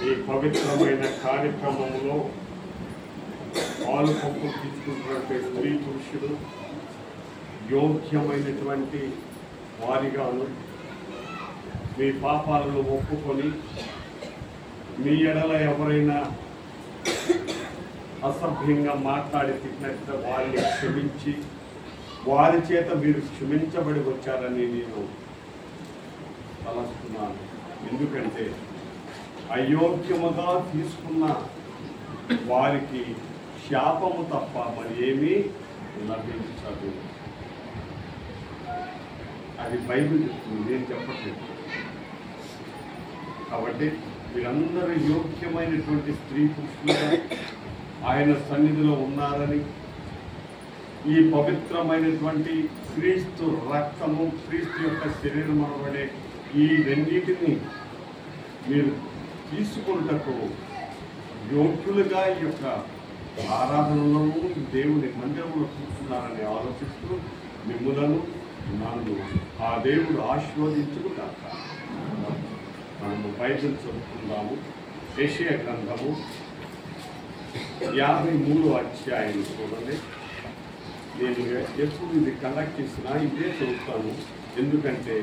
ఈ పవిత్రమైన కార్యక్రమంలో పాలు పంపు తీసుకుంటున్నటువంటి స్త్రీ పురుషులు యోగ్యమైనటువంటి వారిగాను మీ పాపాలను ఒప్పుకొని మీ ఎడల ఎవరైనా అసభ్యంగా మాట్లాడి తిట్టినట్టు వారిని క్షమించి వారి చేత మీరు క్షమించబడి వచ్చారని నేను తలస్తున్నాను. ఎందుకంటే అయోగ్యముగా తీసుకున్న వారికి శాపము తప్ప మరి ఏమీ లభించదు. అది బైబిల్ చెప్తుంది, నేను చెప్పట్లేదు. కాబట్టి మీరందరూ యోగ్యమైనటువంటి స్త్రీ పురుషులుగా ఆయన సన్నిధిలో ఉన్నారని, ఈ పవిత్రమైనటువంటి క్రీస్తు రక్తము, క్రీస్తు యొక్క శరీరం అనబడే ఈ రెండింటిని మీరు తీసుకుంటకు యోగ్యులుగా ఈ యొక్క ఆరాధనలను దేవుని మందిరంలో కూర్చున్నారని ఆలోచిస్తూ మిమ్ములను నన్ను ఆ దేవుడు ఆశీర్వదించును కాక. మనము బైబిల్ చదువుకుందాము. యెషయా గ్రంథము 53వ అధ్యాయం చూడండి. నేను ఎప్పుడు ఇది కండక్ట్ చేసినా ఇదే చదువుతాను, ఎందుకంటే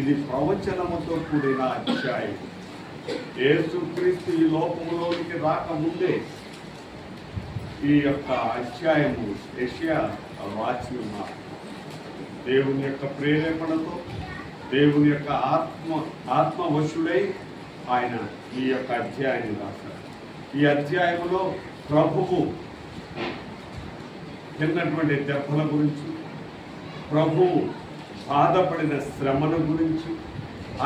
ఇది ప్రవచనముతో కూడిన అధ్యాయం. యేసుక్రీస్తు ఈ లోకములోనికి రాకముందే ఈ యొక్క అధ్యాయము యెషయా రాసి ఉన్నారు. దేవుని యొక్క ప్రేరేపణతో, దేవుని యొక్క ఆత్మవశుడై ఆయన ఈ యొక్క అధ్యాయాన్ని రాశారు. ఈ అధ్యాయంలో ప్రభువు తిన్నటువంటి దెబ్బల గురించి, ప్రభువు బాధపడిన శ్రమల గురించి,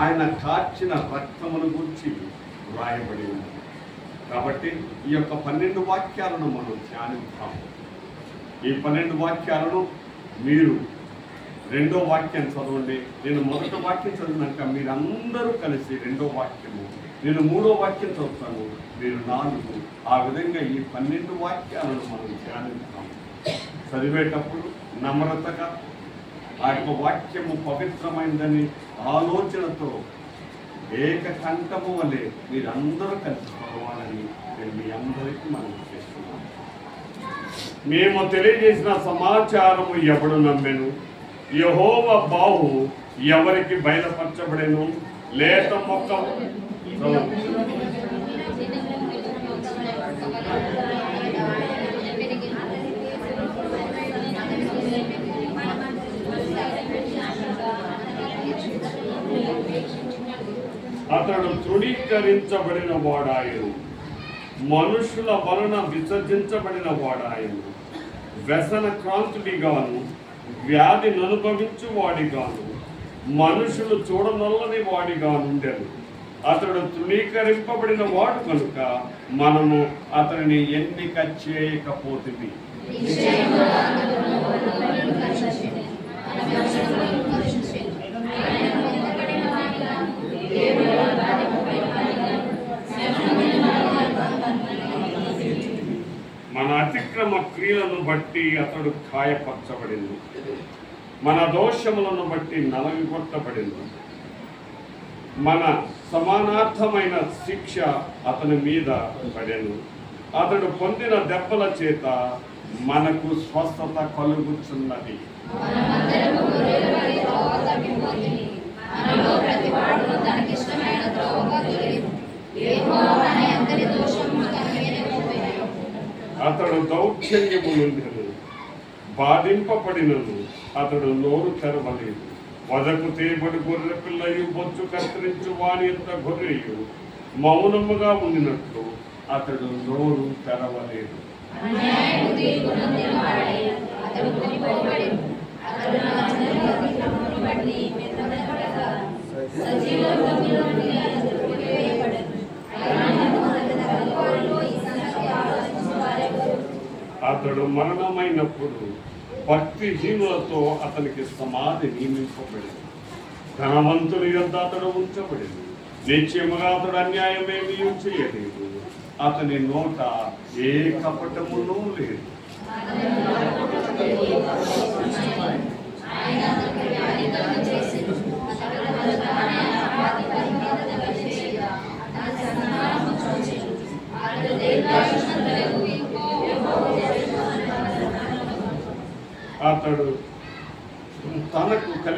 ఆయన కార్చిన రక్తముల గురించి వ్రాయబడి ఉంది. కాబట్టి ఈ యొక్క 12 వాక్యాలను మనం ధ్యానిస్తాము. ఈ 12 వాక్యాలను మీరు 2వ వాక్యాన్ని చదవండి. నేను 1వ వాక్యం చదివినాక మీరందరూ కలిసి 2వ వాక్యము, నేను 3వ వాక్యం చదువుతాను, మీరు 4. ఆ విధంగా ఈ 12 వాక్యాలను మనం ధ్యానిస్తాము. చదివేటప్పుడు నమ్రతగా ఆ యొక్క వాక్యము పవిత్రమైందని ఆలోచనతో ఏకకంఠము వలె మీరందరూ కలిసి చదవాలని నేను మీ అందరికీ మనం చేస్తున్నాను. మేము తెలియజేసిన సమాచారము ఎవడు నమ్మెను? యెహోవా బాహు ఎవరికి బయలుపరచబడెను? లేత మొక్క అతడు తృణీకరించబడిన వాడాయను, మనుషుల వలన విసర్జించబడిన వాడాయను, వ్యసన క్రాంతుడిగాను, వ్యాధిని అనుభవించు వాడిగాను, మనుషులు చూడనల్లని వాడిగా నుండెను. అతడు తృణీకరింపబడిన వాడు కనుక మనము అతనిని ఎన్నిక చేయకపోతుంది. మన అతిక్రమ క్రియలను బట్టి అతడు గాయపరచబడింది, మన దోషములను బట్టి నలగొట్టబడింది. మన సమానార్థమైన శిక్ష అతని మీద పడెను. అతడు పొందిన దెబ్బల చేత మనకు స్వస్థత కలుగుచున్నది. అతడు దౌర్జన్యము నుండెను, బాధింపబడినను అతడు నోరు తెరవలేదు. వదకు తేబడి గొర్రె పిల్లయు బొచ్చు కత్తిరించు వాని ఎంత గొర్రెయు మౌనముగా ఉండినట్లు అతడు నోరు తెరవలేదు. అతడు మరణమైనప్పుడు భక్తిహీనులతో అతనికి సమాధి నియమింపబడింది. ధనవంతుని యొద్ద అతడు ఉంచబడింది. నిశ్చయముగా అతడు అన్యాయమేమీ చేయలేదు. అతని నోట ఏ కపటమును లేదు.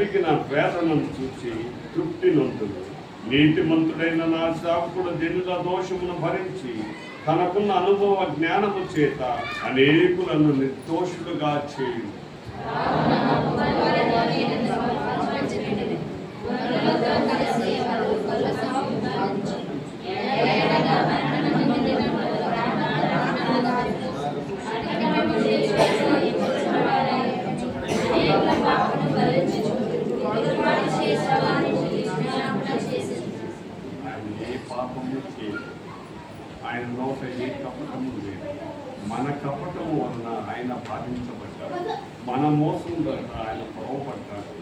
కలిగిన వేదనను చూసి తృప్తి నొందును. నీతిమంతుడైన నా సేవకుడు జనుల దోషమును భరించి తనకున్న అనుభవ జ్ఞానము చేత అనేకులను నిర్దోషులుగా చేయును. ఆయన నోట ఏ కపటము లేదు. మన కపటము వలన ఆయన బాధించబడ్డాడు, మన మోసం వలన ఆయన పొడవబడ్డాడు.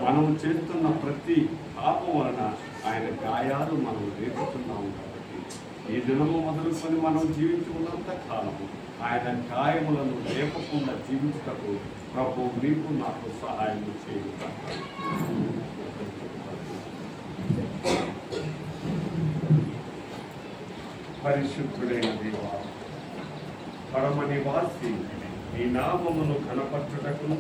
మనం చేస్తున్న ప్రతి పాపం వలన ఆయన గాయాలు మనం రేపుతున్నాము. కాబట్టి ఈ దినము మొదలుకొని మనం జీవించుకున్నంత కాలము ఆయన గాయములను రేపకుండా జీవించటకు ప్రభు మీకు నాకు సహాయం చేయుతాడు. పరిశుద్ధుడైన దేవా, పరమ నివాసి, నీ నామమును ఘనపరచుటకును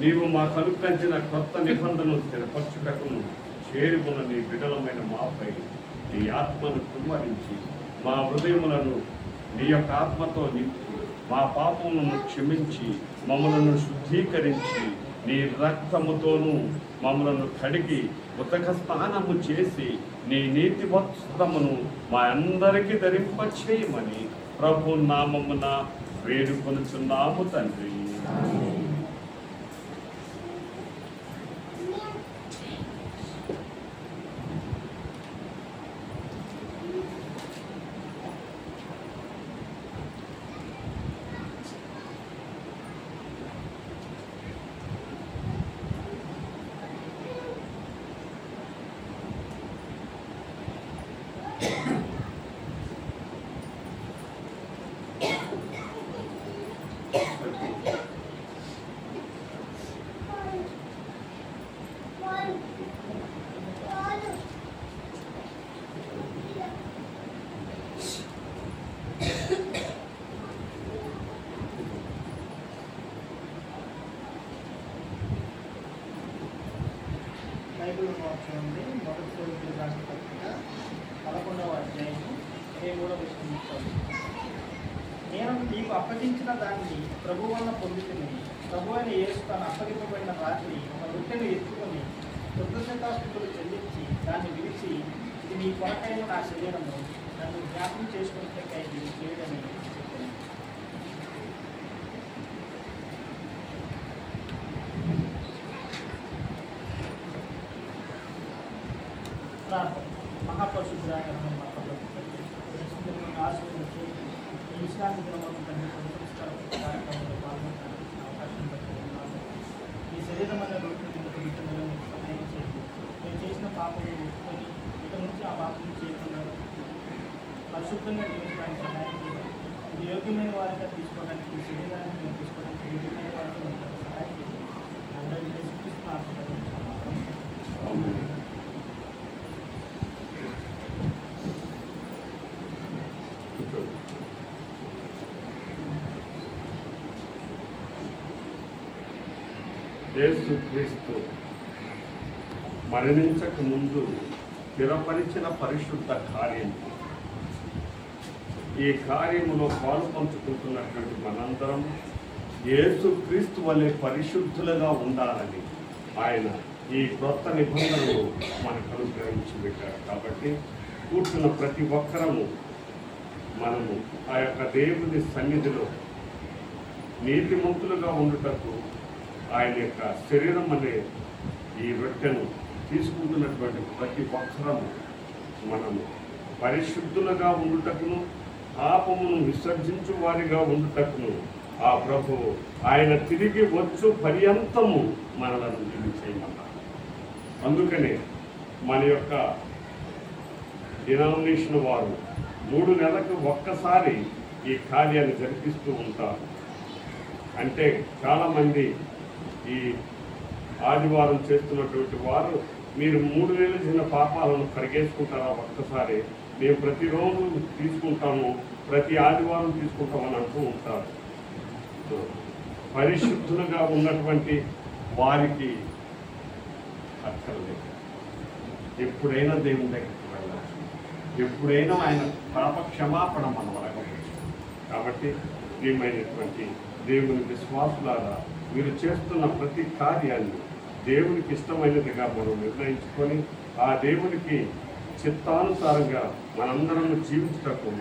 నీవు మా కనుకంచిన కొత్త నిబంధనలు స్థిరపరచుటకును చేరుకున్న నీ బిడలమైన మాపై నీ ఆత్మను కుమ్మరించి మా హృదయములను నీ యొక్క ఆత్మతో నింపి మా పాపములను క్షమించి మమ్మలను శుద్ధీకరించి నీ రక్తముతోనూ మమ్మలను కడిగి ఉతక స్నానము చేసి నీ నీతి వస్త్రమును మా అందరికీ ధరింపచేయమని ప్రభు నామమున వేడుకొనుచున్నాము తండ్రి. బైబిల్ వాక్యం నుండి మొదటి కొరింథీయులకు రాసిన పత్రిక 11వ అధ్యాయము 23వ వచనం. నేను నీకు అప్పగించిన దాన్ని ప్రభు వలన పొందుతుంది. ప్రభు అయిన యేసు తాను అప్పగింపబడిన రాత్రి ఒక రొట్టెను ఎత్తుకొని కృతజ్ఞతాస్తుతులు చెల్లించి దాన్ని విరిచి, ఇది నీ కొరకైన నా శరీరము, నన్ను జ్ఞాపకం చేసుకున్నట్లకై ఇది చేయడని చెప్పాను. మహాపరిశుద్ధుడైన ఆశీర్వదించి ఈ విశ్రాంతి దినములను తండ్రి కార్యక్రమంలో పాల్గొనడానికి అవకాశం పెట్టుకున్నాను. ఈ శరీరం అనే రొట్టె సహాయం చేయండి. నేను చేసిన పాపం ఒప్పుకొని ఇక నుంచి ఆ పాపం చేయకుండా పరిశుద్ధంగా జీవించడానికి సహాయం చేయండి. ఇది యోగ్యమైన వారిగా తీసుకోవడానికి, ఈ శరీరాన్ని మేము తీసుకోవడానికి యోగ్యమైన వారిగా సహాయం చేయండి. అందరినీ సృష్టిస్తున్నారు. యేసుక్రీస్తు మరణించక ముందు స్థిరపరిచిన పరిశుద్ధ కార్యం. ఈ కార్యములో పాలు పంచుకుంటున్నటువంటి మనందరం యేసుక్రీస్తు వలె పరిశుద్ధులుగా ఉండాలని ఆయన ఈ క్రొత్త నిబంధనలు మనకు అనుగ్రహించి పెట్టారు. కాబట్టి కూర్చున్న ప్రతి ఒక్కరము మనము ఆ యొక్క దేవుని సన్నిధిలో నీతిమంతులుగా ఉండుటకు ఆయన యొక్క శరీరం అనే ఈ రొట్టెను తీసుకుంటున్నటువంటి ప్రతి ఒక్కరము మనము పరిశుద్ధులుగా ఉండుటకును, పాపమును విసర్జించు వారిగా ఉండుటకును ఆ ప్రభు ఆయన తిరిగి వచ్చు పర్యంతము మనలను జీవించేయమన్నారు. అందుకనే మన యొక్క డినామినేషన్ వారు 3 నెలలకు ఒక్కసారి ఈ కార్యాన్ని జరిపిస్తూ ఉంటారు. అంటే చాలామంది ఈ ఆదివారం చేస్తున్నటువంటి వారు, మీరు 3 నెలలు చిన్న పాపాలను కడిగేసుకుంటారా ఒక్కసారి? మేము ప్రతిరోజు తీసుకుంటాము, ప్రతి ఆదివారం తీసుకుంటామని అంటూ ఉంటారు. పరిశుద్ధులుగా ఉన్నటువంటి వారికి అక్కర్లేదు. ఎప్పుడైనా దేవుని దగ్గరికి వెళ్ళాలి, ఎప్పుడైనా ఆయన పాప క్షమాపణ మనం అడగవచ్చు. కాబట్టి ప్రియమైనటువంటి దేవుని విశ్వాసులారా, మీరు చేస్తున్న ప్రతి కార్యాన్ని దేవునికి ఇష్టమైనదిగా మనం నిర్ణయించుకొని ఆ దేవునికి చిత్తానుసారంగా మనందరం జీవించటకు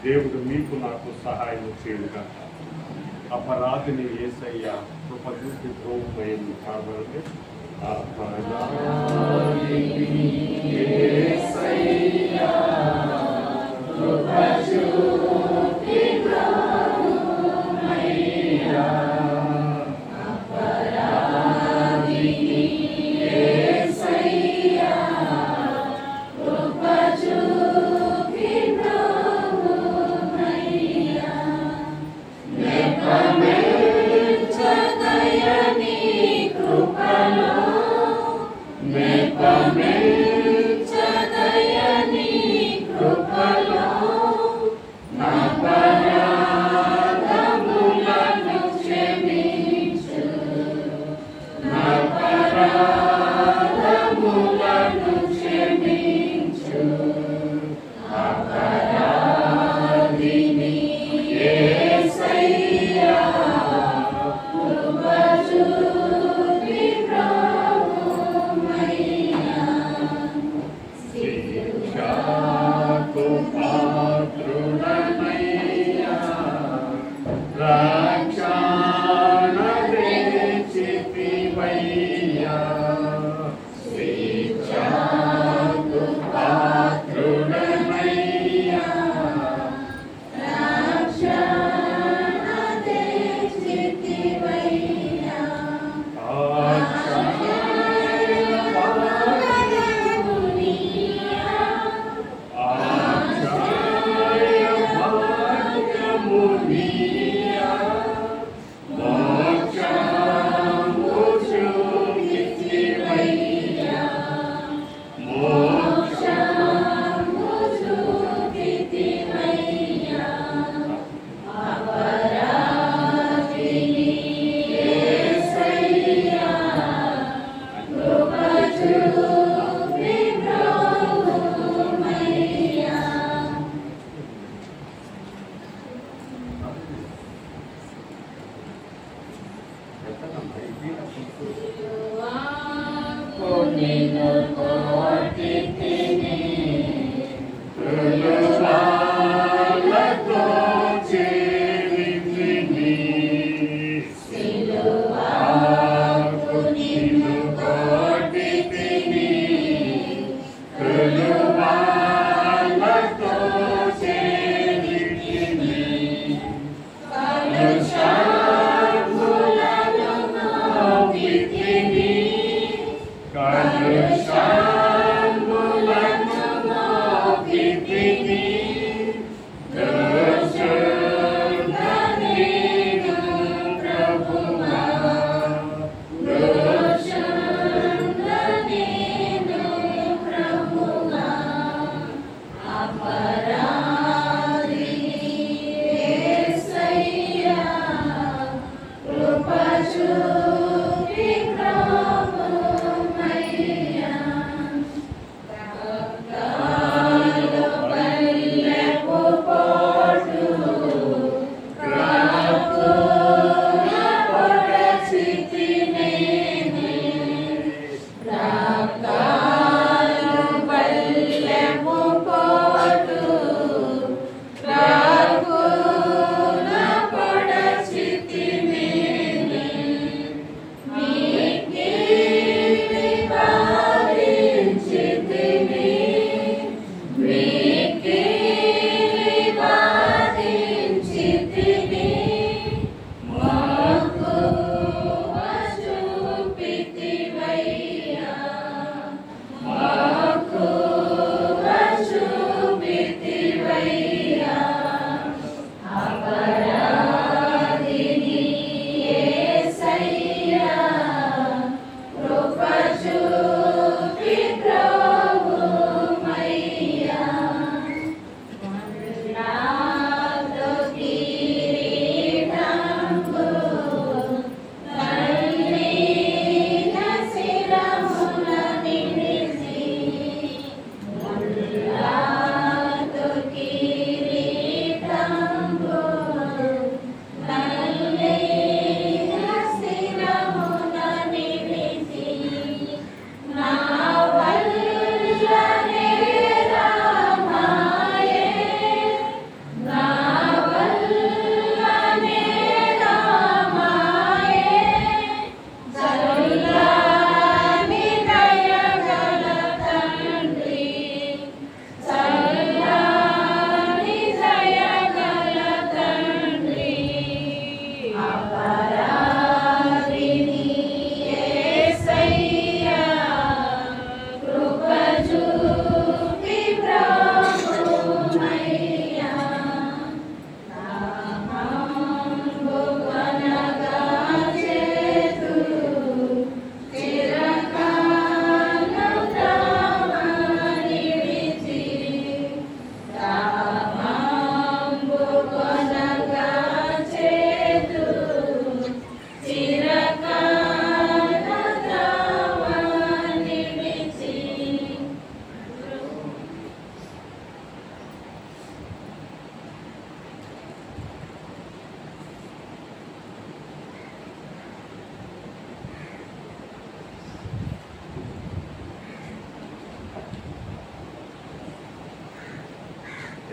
దేవుడు మీకు నాకు సహాయం చేయుగా. అపరాధిని యేసయ్య కృప చూపి ప్రోమయ్యింది కాబట్టి Nino Corti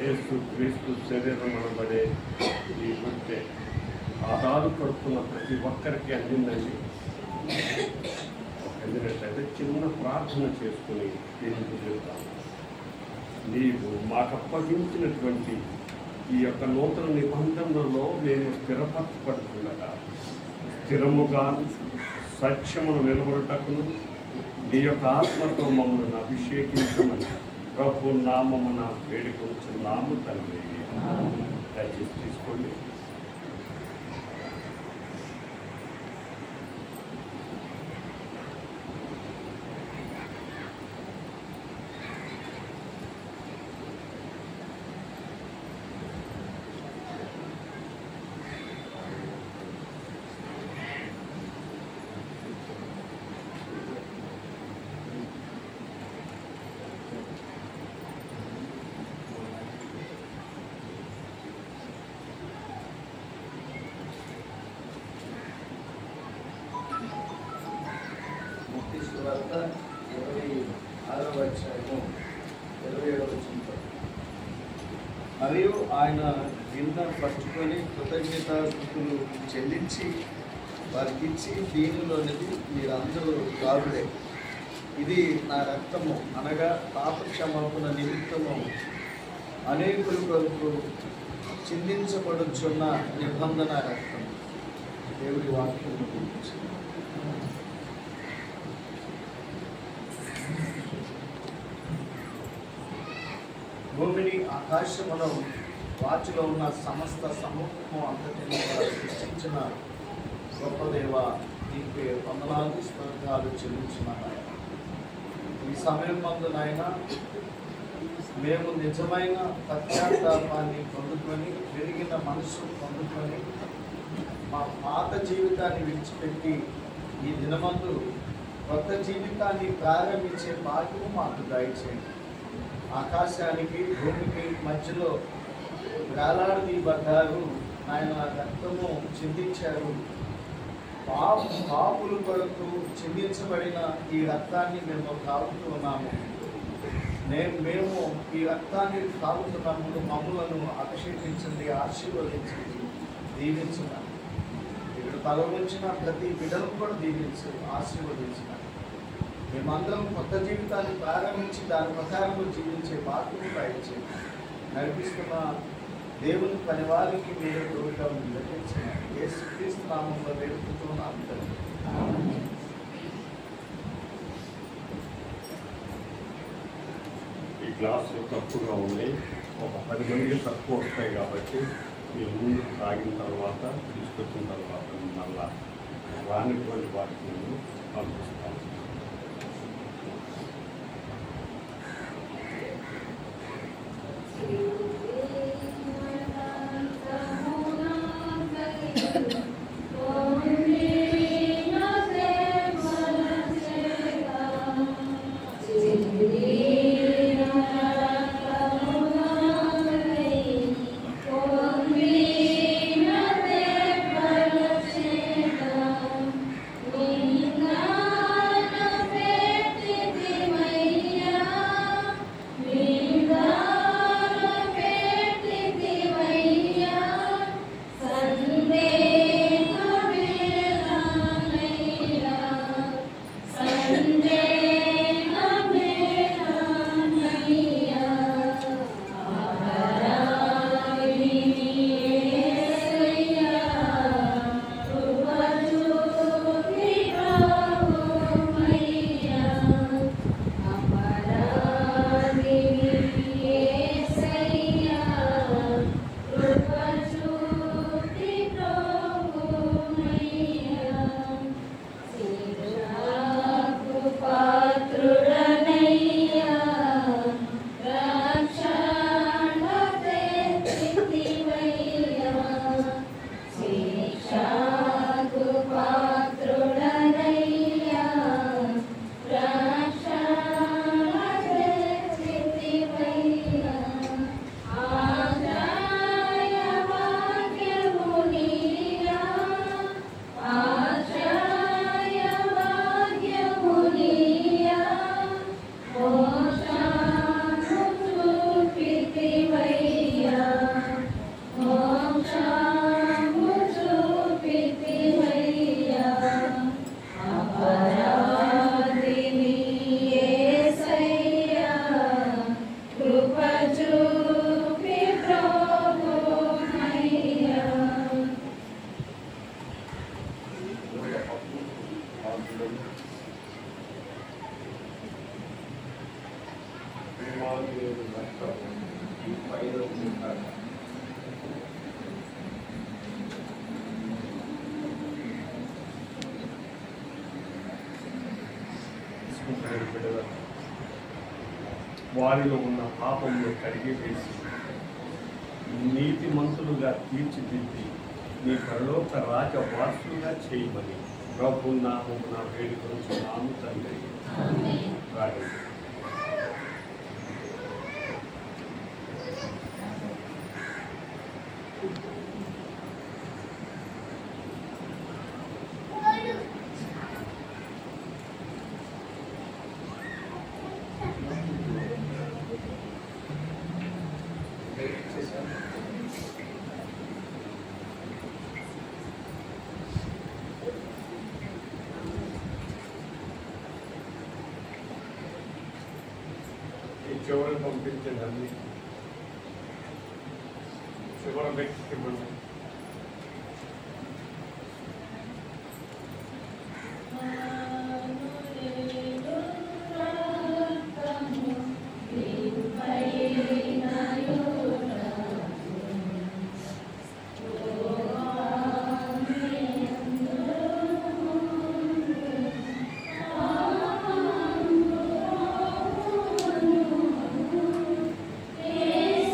యేసు క్రీస్తు శరీరం అనబడే ఈ గుర్తే ఆధారు పడుతున్న ప్రతి ఒక్కరికి అందిందండి. ఎందుకంటే చిన్న ప్రార్థన చేసుకుని దీనికి చెప్తాను. నీవు మాకు అప్పగించినటువంటి ఈ యొక్క నూతన నిబంధనలో మేము స్థిరపరచబడుతుండగా స్థిరముగా సత్యమును నిలబడుటకును నీ యొక్క ఆత్మతో మమ్మల్ని అభిషేకించమని ప్రభు నామమున వేడుకొంచున్నాము తండ్రి. దయచేసి తీసుకోండి. సువార్త 26వ అధ్యాయము 27వ వచనంలో, మరియు ఆయన గిన్నె పట్టుకొని కృతజ్ఞతాస్తుతులు చెల్లించి వారికిచ్చి, దీనిలోనిది మీరందరూ తాగుడే, ఇది నా రక్తము, అనగా పాప క్షమాపణ నిమిత్తము అనేకుల కొరకు చిందించబడుచున్న నిబంధన రక్తం. దేవుడి వాక్యం గురించి భూమిని ఆకాశమును వాటిలో ఉన్న సమస్త సమూహము అంతటిని సృష్టించిన గొప్ప దేవ, నీకు వందలాది స్తోత్రాలు చెల్లించున్నాను. ఈ సమయం మందునైనా మేము నిజమైన పశ్చాత్తాపాన్ని పొందుకొని, పెరిగిన మనసు పొందుకొని, మా పాత జీవితాన్ని విడిచిపెట్టి ఈ దినమందు కొత్త జీవితాన్ని ప్రారంభించే భాగ్యము మాకు దయచేయండి. ఆకాశానికి భూమికి మధ్యలో వేలాడదీయబడ్డారు, ఆయన రక్తము చిందించారు. పాపుల కొరకు చిందించబడిన ఈ రక్తాన్ని మేము తాగుతూ ఉన్నాము. మేము ఈ రక్తాన్ని తాగుతున్నప్పుడు మమ్మలను అభిషేకించండి, ఆశీర్వదించండి, దీవించండి. ఇక్కడ తలవంచిన ప్రతి బిడ్డను కూడా దీవించి ఆశీర్వదించండి. మేమందరం కొత్త జీవితాన్ని ప్రారంభించి దాని ప్రకారంలో జీవించే బాధ్యత దయచేయండి. నడిపిస్తున్న దేవుని పని వారికి మీరు తోడుగా నిర్వహించండి. యేసుక్రీస్తు నామములో వేడుకుంటున్నాము తండ్రి. ఈ గ్లాసులు తప్పుగా ఉన్నాయి, ఒక 10 మందికి తక్కువ వస్తాయి కాబట్టి మీరు ముందు తాగిన తర్వాత తీసుకొచ్చిన తర్వాత మళ్ళా రానిటువంటి వాటిని నేను పంపిస్తాను. Amen. ఈ 5వ కాక వారిలో ఉన్న పాపంలో కడిగి వేసి నీతిమంతులుగా తీర్చిదిద్ది నీ పరలోక రాజవాసులుగా చేయమని ప్రభు నామమున వేడుకొంచున్నాము తండ్రి. రాడు. చివరి పంపించండి, చివరి వ్యక్తికి మనం Yes.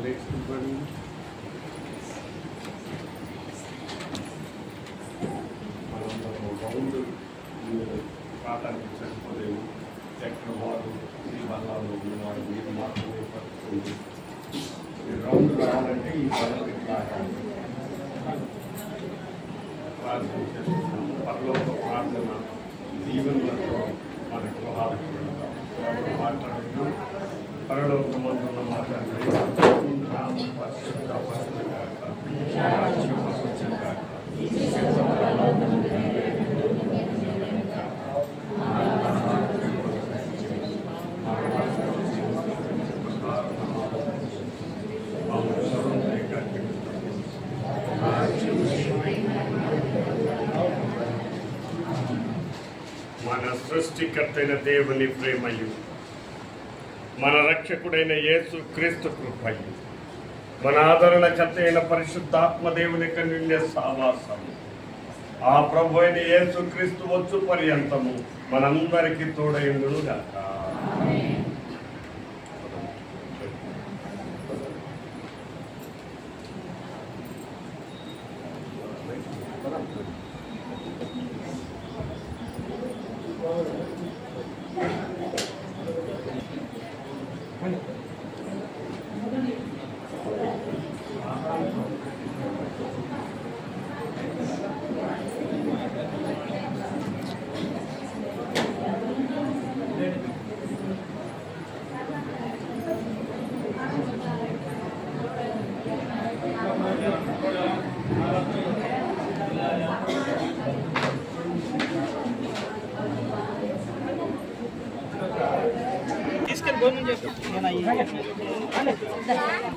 నెక్స్ట్ పని మనందరం రౌండ్ ప్రాంతానికి సరిపోలేము ఎక్కడ వారు ఈ బల్లాలు ఉన్నవారు మీరు మాత్రమే పట్టుకుంది ఈ రౌండ్ రావాలంటే ఈ బలం ప్రార్థన చేస్తున్నాము పరలోక ప్రార్థన దీవెనలతో మన గృహాలకు వెళ్తాం మాట్లాడుతున్నాం పరలోకమందున్న మాట్లాడుతున్నాం పరిశుద్ధ మన సృష్టికర్తైన దేవుని ప్రేమయు మన రక్షకుడైన యేసు క్రీస్తు కృపయు మన ఆదరణకర్త అయిన పరిశుద్ధాత్మ దేవుని కన్నుండే సావాసము ఆ ప్రభు అయిన యేసు క్రీస్తు వచ్చు పర్యంతము మనందరికీ తోడైండును గాక. తీసుకెళ్ళి భోజనం చేస్తాను నేను